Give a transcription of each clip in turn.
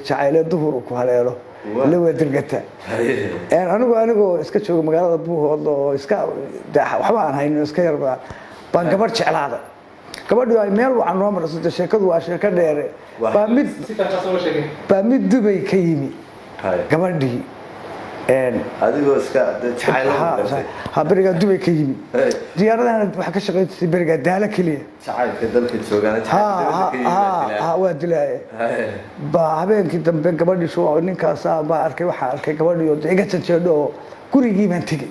jacayl duhur ku haleelo la wadirgata anigu iska joogo magaalada Buuhood oo iska waxba aan hayno iska yarba baan gabar jeclaada gabadhu ay meel wacan noo marayso sheekadu waa sheeko dheer baa mid Dubai ka yimi gabadhii adigoo iska jacayl ha bariga Dubai ka yimi diyaaradahan waxa ka shaqeeyay bariga daala kaliya jacaylka dalka joogan waa dilay baa habeenkii dambe gabadhii soo ninkaas baa arkay waxa arkay gabadhii oo iga janjeedho gurigii baan tagay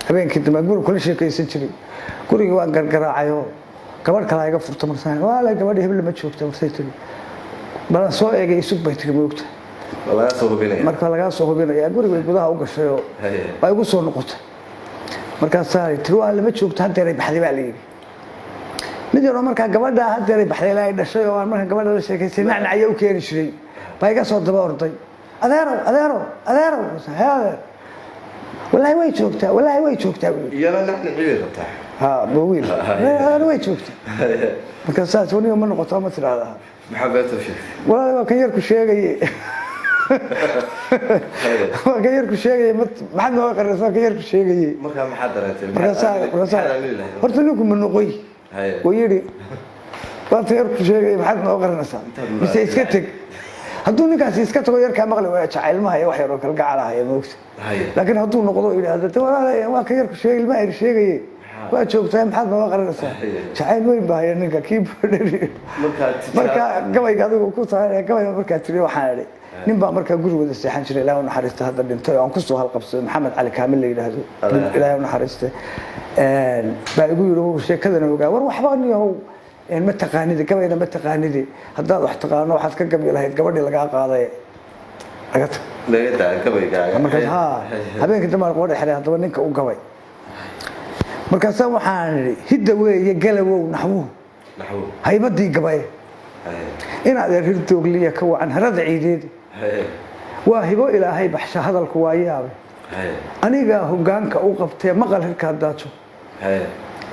habeenkii dambe guriga kula sheekaysan jiray guriga waan gargaraacayo gabadh kale iga furto marsan wala gabadhii hebel ma joogto marsay tiri bal soo eegay isug bay tiri moogta marka laga soo hubinaya guriga gudaha u gashay oo ay ugu soo noqotay marka saari tiri waa lama joogto hadeeray baxday baa leeyahay mid yar marka gabadha hadeeray baxday la dhashay oo marka gabadha la sheekaysay nacnacay u keenay shiray bay iga soo daba orday adeero wallahi way joogtaa iyana nacnacay rabtaa بويل أنا وين شفت مكسات وني ومن قطع مثل هذا محبته شيء والله كيرك شيء كيرك شيء ما حد ما قرر كيرك شيء ما كان محضرته رسالة قلت لكم من قوي ويري قلت كيرك شيء ما حد ما قرر نسا بس يسكتك هدوني كاس يسكت غير كان مغلي وجعل ما هي وحي روك القعلة هي موكس لكن هدون نقضوا إلى هذا ولا ما كيرك شيء ما يري شيء waa joogtaa maxaad ma qaranaysaa jacayl weyn baa hayay ninka keyboard marka gabayga adigu ku tahay gabayga marka tiri waxaan nin baa marka guriga seexan jiray ilaahay naxariista hadda dhintay oo aan ku soo halqabsaday maxamed cali kaamil la yiraahdo ilaahay naxariista baa igu yiri sheekadana ogaa war waxba niyow ma taqaanid gabayna ma taqaanid haddaad wax taqaano waxaad ka gabi lahayd gabadhii laga qaaday laga taa gabayga marka habeenkii dambe qoor xirey hadaba ninka u gabay markaas waxaan hidda weeye galawow naxwo haybadii gabay inaad hirtoogliya ka wacan harada ciideed waa hibo ilaahay baxsha hadalku waa yaabay aniga hogaanka u qabtay maqal hirka daajo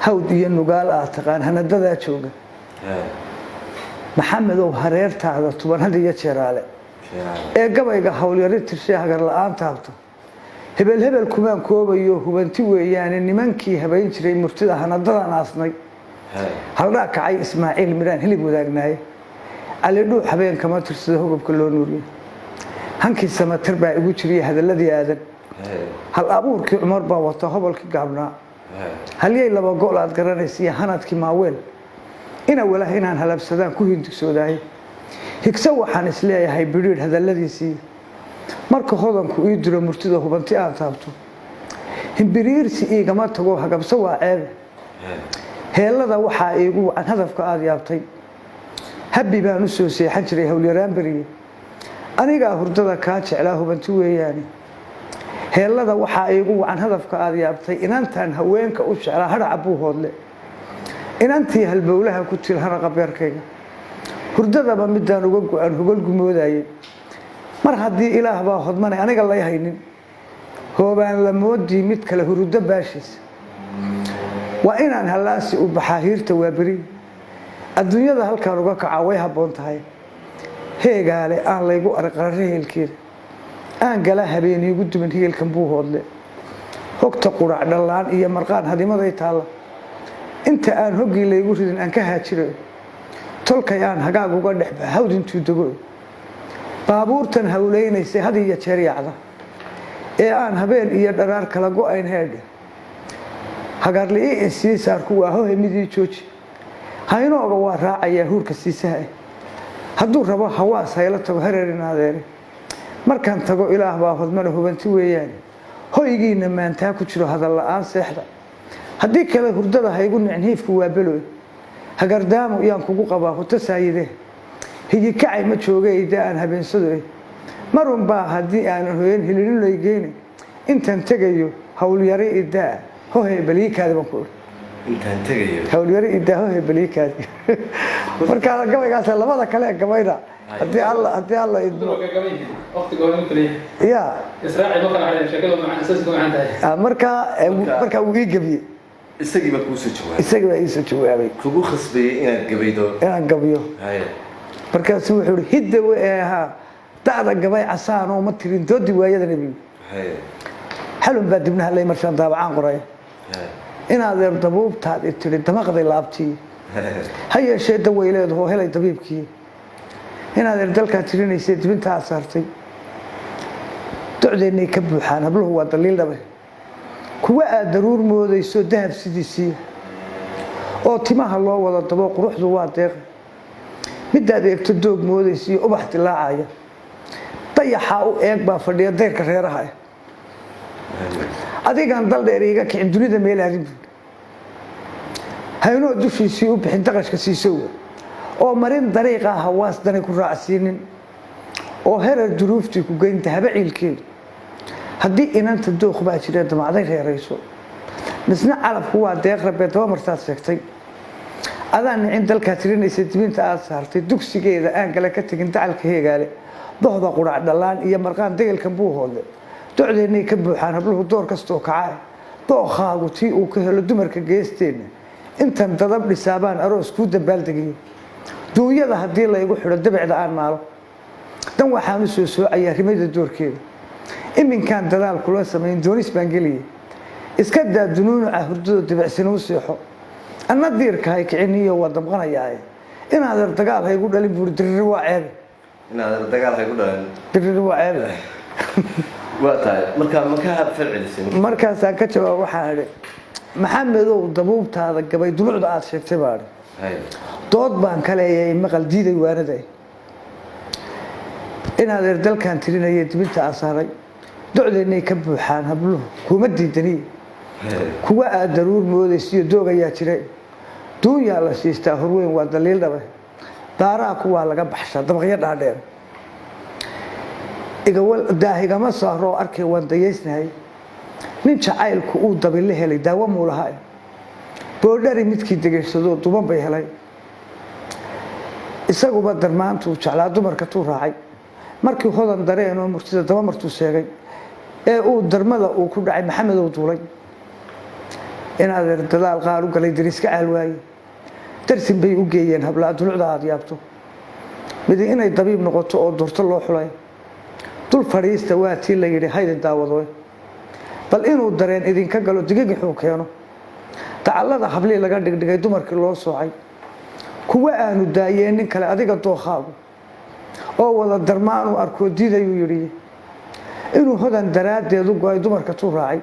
hawd iyo nugaal ah taqaan hanadada jooga maxamedow hareertaada tuban hadiya jeeraale ee gabayga hawl yari tirshay hagar la'aan taabto hebel kumaan koobayo hubanti weeyaan nimankii habayn jiray murtida hanadadan aasnay halda kacay Ismaaciil Miraan hilib wadaagnaay ali dhuu habeen kama tirsada hubabka loo nuuriyo hankii samatir baa igu jiray hadaladii aadan hal abuurkii Umar baa wata hobolkii gaabnaa haliyay laba gool aad garanaysiin hanadkii maaweel ina walaah inaan halabsadaan ku hindigsoodaay higsa waxaan isleeyahay biriir hadaladiisii marka hodanku ii diro murtida hubanti aan taabto himbiriirsi igama tago hagabso waa ceeb heelada waxa iigu aan hadafka aad yaabtay habbi baan u soo seexan jiray hawl yaraan bariye aniga hurdada ka jeclaa hubanti weeyaan heelada waxa iigu aan hadafka aad yaabtay inantan haweenka u jeclaa hadhac Buuhoodle inantii halbowlaha ku tilhana qabeerkayga hurdada midaan uga go'an hogol gumoodayay mar haddii ilaah baa hodmanay aniga la haynin hoobaan la moodi mid kale hurdo baashis waa inaan halaasi u baxaahiirta waa bari adduunyada halkaan uga kaca way haboon tahay heegaale aan laygu arqarreelkeed aan gala habeen igu dumin heelkan Buuhoodle hogta qurac dhalaan iyo marqaan hadimaday taala inta aan hoggii laygu ridin aan ka haajiro tolkayaan hagaag uga dhexba hawdintu dago baabuurtan hawleynaysa hadiya jeeriyada ee aan habeen iyo dharaar kala go'ayn heedha hagarli si saarku waa hooyadii jooji haynooga waa raacaya huurka siisaha hadduu rabo hawaas hayla tago hareerinaadeen markaan tago ilaah baa hodmana hubanti weeyaan hoygiina maanta ku jiro hadal la'aan seexda haddii kale hurdada haygu nicniifku waa below hagardaamo yaan kugu qabaa hota saayide higi kacay ma joogay aan habeensado marun baa haddii aan hooyeen hilin leeyeen intaan tagayo hawl yari idaa hooyay baliikaada baan ku intaan tagayo hawl yari idaa hooyay baliikaada marka gabaygaas labada kale gabayda haddii alla idmo waqti go'an kaliya ya israaci ma kala xariir sheekadu macna asaasi kuma tahay marka uu ii gabiye isagii baa ii soo jawaabay kugu khasbay inaad gabaydo inaan gabiyo markaas wuxuu hidda weeyaha da'da gabay casaan oo ma tirin doodi waayada nabiga xalun baa dibnaha lay marshaan daabacaan qoray inaad eer dabuubtaad tiri damaqday laabtii ha yeeshee daweyleedu oo helay dabiibkii inaad eer dalkaa tirinaysay dibintaa saartay docdeennay ka buuxaan habluhu waa daliil dhabe kuwa aad daruur moodayso dahab sidiisii oo timaha loo wada dabo quruxdu waa deeq midaad eegto doog moodaysiyo ubax dilaacaya dayaxa u eeg baa fadhiya deyrka reeraha adigaan dal dheer iga kicin dunida meel aadin haynoo dushiisii u bixin daqashka siisow oo marin dariiqa hawaas danay ku raacsiinin oo herar duruuftii ku geynta haba ciilkeedu haddii inanta dooq baa jira damacday reerayso misna calabku waa deeq rabee daba martaad sheegtay adaan nicin dalkaa tirinaysa dibinta aad saartay dugsigeeda aan kale ka tegin dacalka heegaale dohda qurac dhalaan iyo marqaan degelkan buu hoodle docdeennay ka buuxaan habluhu door kastoo kacaa dookhaagu tii uu ka helo dumarka geesteenna intan dadab dhisaabaan aroos kuu dabaaldegiyo duunyada haddii laygu xidho dabicda aan maalo dan waxaan u soo soocayaa rimada doorkeeda iminkaan dadaal kula samayn doonis baan geliyay iska daa dunuunuca hurdado dibicsan u seexo anna diirkahay kiciniyo waa damqanayaa inaadan dagaal haygu dhalin buuri diriri waa ceebe inaadan dagaal haygu dhalin diriri waa ceebe waa tahay markaa ma ka falcelisay markaasaan ka jawaab waxaan idhi maxamedow dabuubtaada gabay dulucda aad sheegtay baa dood baan ka leeyahay maqal diiday waanada inaad eer dalkan tirinaya dibinta aan saaray docdeennay ka buuxaan habluhu kuma diidaniye kuwa aad daruur moodaysiyo doog ayaa jira duunyaa la siistaa horweyn waa daliil dhabe daaraa kuwaa laga baxshaa dabaqyo dhaadheer daahigama saaroo arkay waan dayaysnahay nin jacaylku uu dabile helay daawo muu lahaa boodhari midkii degeysado duban bay helay isaguba darmaantuu jeclaa dumarka tuu raacay markii hodan dareenoo murtida daba martuu sheegay ee uu darmada uu ku dhacay maxamedow duulay inaad eer dadaal qaar u galay dariska caal waaye darsin bay u geeyeen hablaa dulucda aad yaabto midi inay dabiib noqoto oo doorto loo xulay dul fadhiista waa tii la yidhi haydin daawado bal inuu dareen idinka galo digigixuu keeno dacallada hablii laga dhigdhigay dumarkii loo soocay kuwa aanu daayeen nin kale adiga dookhaagu oo wada darmaanuu arkoo diidayuu yidhi inuu hodan daraaddeed u go-ay dumarka tuu raacay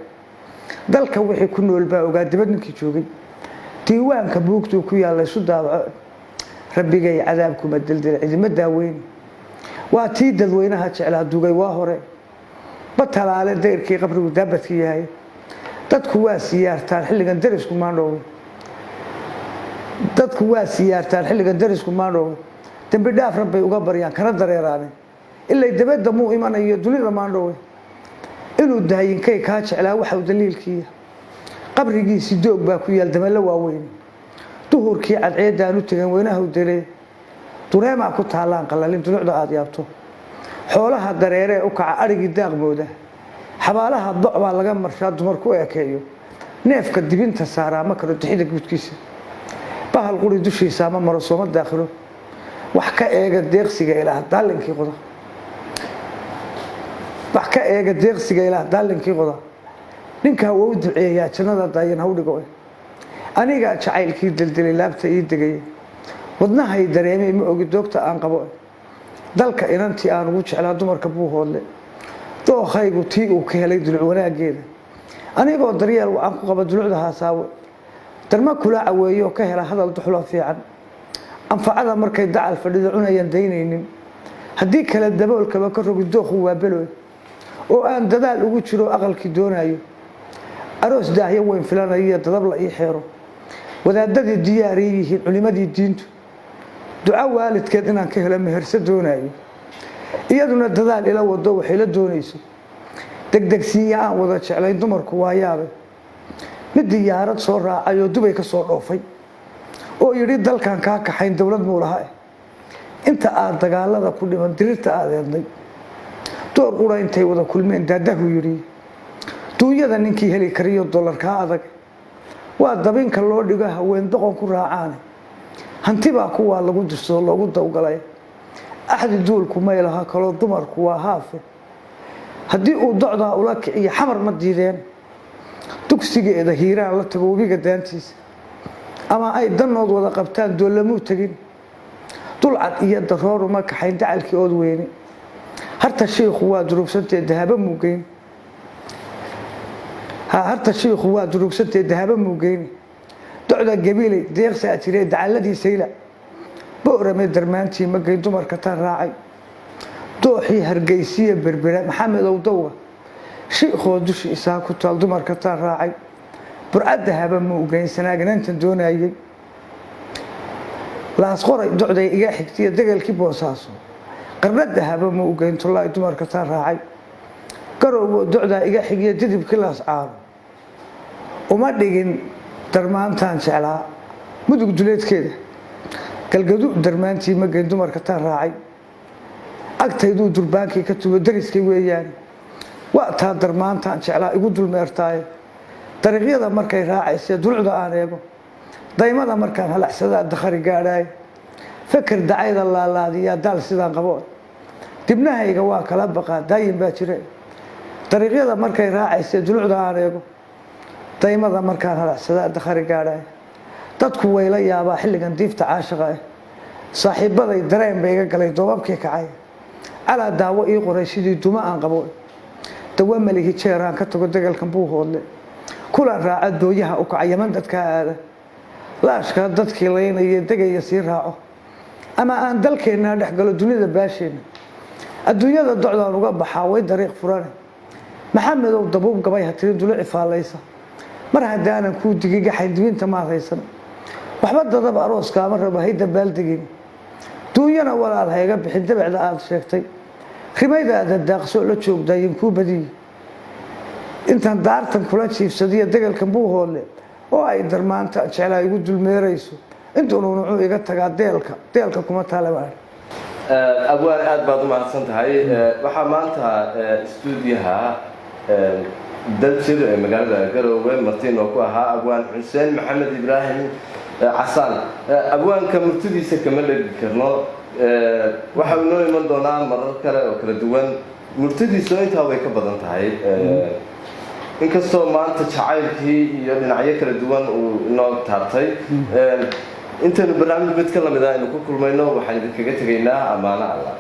dalka wixii ku nool baa ogaa dibad ninkii joogay diiwaanka buugtuu ku yaalla isu daabaco rabbigay cadaabkuma dildil cidima daaweyne waa tii dadweynaha jeclaa dugay waa hore batalaale dayrkii qabrigu daabadka yahay dadku waa siyaartaan xilligan darisku maandhoowe dambi dhaaf rabbay uga baryaan kana dareeraane ilay dabadda muu imanayo dunida maandhoowe inuu daayinkay kaa jeclaa waxau daliilkiiya qabrigiisii doog baa ku yaal damallo waaweyn duhurkii cadceeddaan u tegan weynahaw dalee dureemaa ku taallaan qalalin dulucda aad yaabto xoolaha dareeree u kaca adhigii daaqmooda xabaalaha doc baa laga marshaa dumar ku ekeeyo neefka dibinta saaraa ma karo dixida guudkiisa bahal quri dushiisa ama maro sooma daakhilo wax ka eega deeqsiga ilaah daalinkii qoda ninkaa waa u duceeyaa jannada daayan hawdhigo anigaa jacaylkii dildilay laabta ii degaya wadnahay dareemay ma ogi doogta aan qabo dalka inantii aan ugu jeclaa dumarka buu hoodle dookhaygu tii uu ka helay duluc wanaaggeeda anigoo daryeel wacan ku qaba dulucda haasaawe darma kula caweeyo ka hela hadal duxlo fiican anfacada markay dacal fadhido cunayan daynaynin haddii kale daboolkaba ka rogi dookhu waa beloy oo aan dadaal ugu jiro aqalkii doonayo aroos daahyo weyn filanayo dadab la ii xeero wadaadadii diyaariy yihiin culimadii diintu duco waalidkeed inaan ka helo meherso doonayo iyaduna dadaal ila wado waxay la doonayso degdegsiiya aan wada jeclayn dumarku waa yaabe mid diyaarad soo raacay oo dubay ka soo dhoofay oo yidhi dalkan kaa kaxayn dowlad muu lahaa inta aad dagaalada ku dhiman dirirta aad eednay door qura intay wada kulmeen daadahu yidhi duunyada ninkii heli kariyo dollarkaa adag waa dabinka loo dhigo haween doqon ku raacaane hanti baa kuwaa lagu dirsoo loogu dawgalay axdi duulku may laha kaloo dumarku waa haafe haddii uu docdaa ula kiciyo xamar ma diideen dugsigeeda hiiraan la tago webiga daantiisa ama ay danood wada qabtaan doolamuu tegin dulcad iyo daroor uma kaxayn dacalkii ood weyne harta shiikhu waa durugsantae dahaba muugeyn harta shiikhu waa durugsantae dahaba muugeyn docda gabiilay deeqsaa jiree dacalladii sayla boorame darmaantii magayn dumarka taan raacay dooxii hargeysiya berbera maxamedow dowga shiikhoo dushi isaa ku taal dumarka taan raacay burcad dahaba muugeyn sanaagnantan doonayay laas qoray docday iga xigtiya degalkii boosaaso qarna dahaba muugeyn tullaay dumarka taan raacay garowgo docdaa iga xigiya didibkii laas caabo uma dhigin darmaantaan jeclaa mudug duleedkeeda galgadu darmaantii magayn dumarka taan raacay agtayduu durbaankii ka tugo dariskay weeyaan waa taa darmaantaan jeclaa igu dulmeertaaye dariiqyada markay raacaysee dulucda aan eego daymada markaan halaxsadaa dakhari gaadhaaye fakar dacayda laalaadiyaa daal sidaan qabo dibnahayga waa kala baqaa daayin baa jire dariiqyada markay raacaysee dulucda aan eego daymada markaan halaxsadaa dakhari gaadhaaye dadku wayla yaabaa xilligan diifta caashiqa ah saaxiibaday dareen bay iga galay doobabkii kacay calaa daawo ii qoray sidii duma aan qabo dawa malihi jeeraan ka tago degalkan buu hoodle kulan raaca dooyaha u kaca yaman dadkaa aada laashkaa dadkii laynaya degaya sii raaco ama aan dalkeennaa dhex galo dunida baasheenna adduunyada docdaan uga baxaa way dariiq furane maxamedow dabuub gabay ha tirin duluci faallaysa mar haddaanan kuu digi gaxayn dibinta maad haysan waxba dadaba arooskaama rabo hay dabaaldegin duunyana walaal hayga bixin dabecda aad sheegtay rimaydaada daaqsoo la joogdaayin kuu badiye intaan daartan kula jiifsadiyo degalkan buu hoodle oo ay darmaanta jeclaa igu dulmeerayso intuunu nucuu iga tagaa deelka kuma taalabaan abwaan aad baad u mahadsan tahay waxaa maanta stuudiyaha daljir ee magaalada Garowe martiin oo ku ahaa abwaan Xuseen Maxamed Ibraahim Casaan abwaanka murtidiisa kama dhigi karno waxa uu noo iman doonaa marar kale oo kala duwan murtidiisa intaa way ka badan tahay inkastoo maanta jacaylkii iyo dhinacyo kala duwan uu inoo taabtay intaanu barnaamij mid ka lamid ah inuu ku kulmayno waxaan idinkaga tegaynaa amaano Allah.